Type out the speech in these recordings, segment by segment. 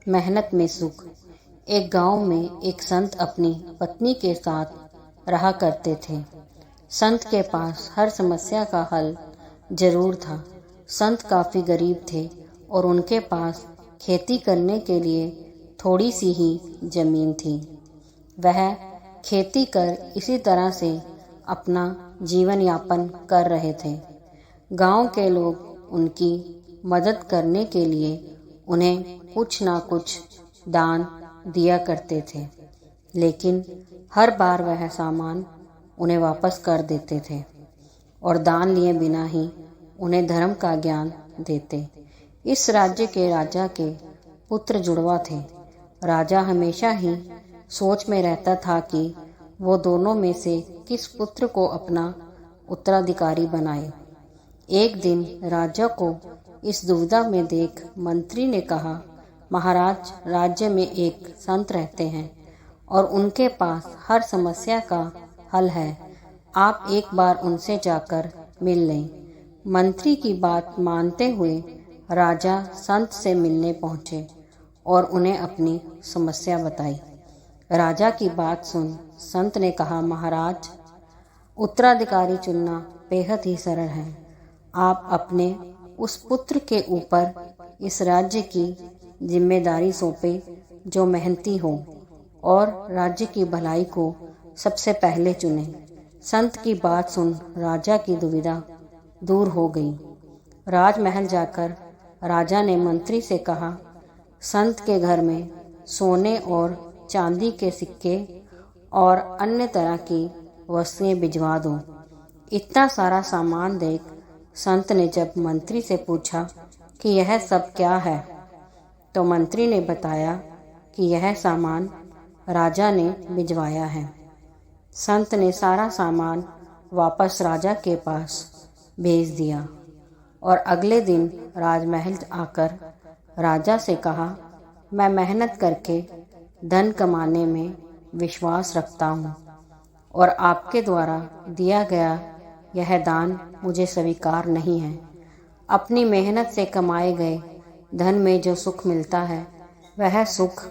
मेहनत में सुख। एक गांव में एक संत अपनी पत्नी के साथ रहा करते थे। संत के पास हर समस्या का हल जरूर था। संत काफी गरीब थे और उनके पास खेती करने के लिए थोड़ी सी ही जमीन थी। वह खेती कर इसी तरह से अपना जीवन यापन कर रहे थे। गांव के लोग उनकी मदद करने के लिए उन्हें कुछ ना कुछ दान दिया करते थे, लेकिन हर बार वह सामान उन्हें वापस कर देते थे और दान लिए बिना ही उन्हें धर्म का ज्ञान देते। इस राज्य के राजा के पुत्र जुड़वा थे। राजा हमेशा ही सोच में रहता था कि वो दोनों में से किस पुत्र को अपना उत्तराधिकारी बनाए। एक दिन राजा को इस दुविधा में देख मंत्री ने कहा, महाराज, राज्य में एक संत रहते हैं और उनके पास हर समस्या का हल है। आप एक बार उनसे जाकर मिल लें। मंत्री की बात मानते हुए राजा संत से मिलने पहुंचे और उन्हें अपनी समस्या बताई। राजा की बात सुन संत ने कहा, महाराज, उत्तराधिकारी चुनना बेहद ही सरल है। आप अपने उस पुत्र के ऊपर इस राज्य की जिम्मेदारी सौंपे जो मेहनती हो और राज्य की भलाई को सबसे पहले चुने। संत की बात सुन राजा की दुविधा दूर हो गई। राजमहल जाकर राजा ने मंत्री से कहा, संत के घर में सोने और चांदी के सिक्के और अन्य तरह की वस्तुएं भिजवा दो। इतना सारा सामान देख संत ने जब मंत्री से पूछा कि यह सब क्या है, तो मंत्री ने बताया कि यह सामान राजा ने भिजवाया है। संत ने सारा सामान वापस राजा के पास भेज दिया और अगले दिन राजमहल आकर राजा से कहा, मैं मेहनत करके धन कमाने में विश्वास रखता हूँ और आपके द्वारा दिया गया यह दान मुझे स्वीकार नहीं है। अपनी मेहनत से कमाए गए धन में जो सुख मिलता है वह सुख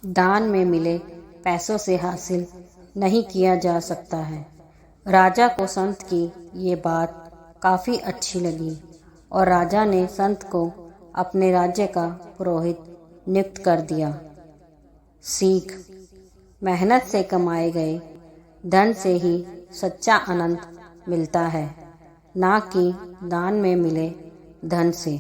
दान में मिले पैसों से हासिल नहीं किया जा सकता है। राजा को संत की ये बात काफ़ी अच्छी लगी और राजा ने संत को अपने राज्य का पुरोहित नियुक्त कर दिया। सीख: मेहनत से कमाए गए धन से ही सच्चा आनंद मिलता है, ना कि दान में मिले धन से।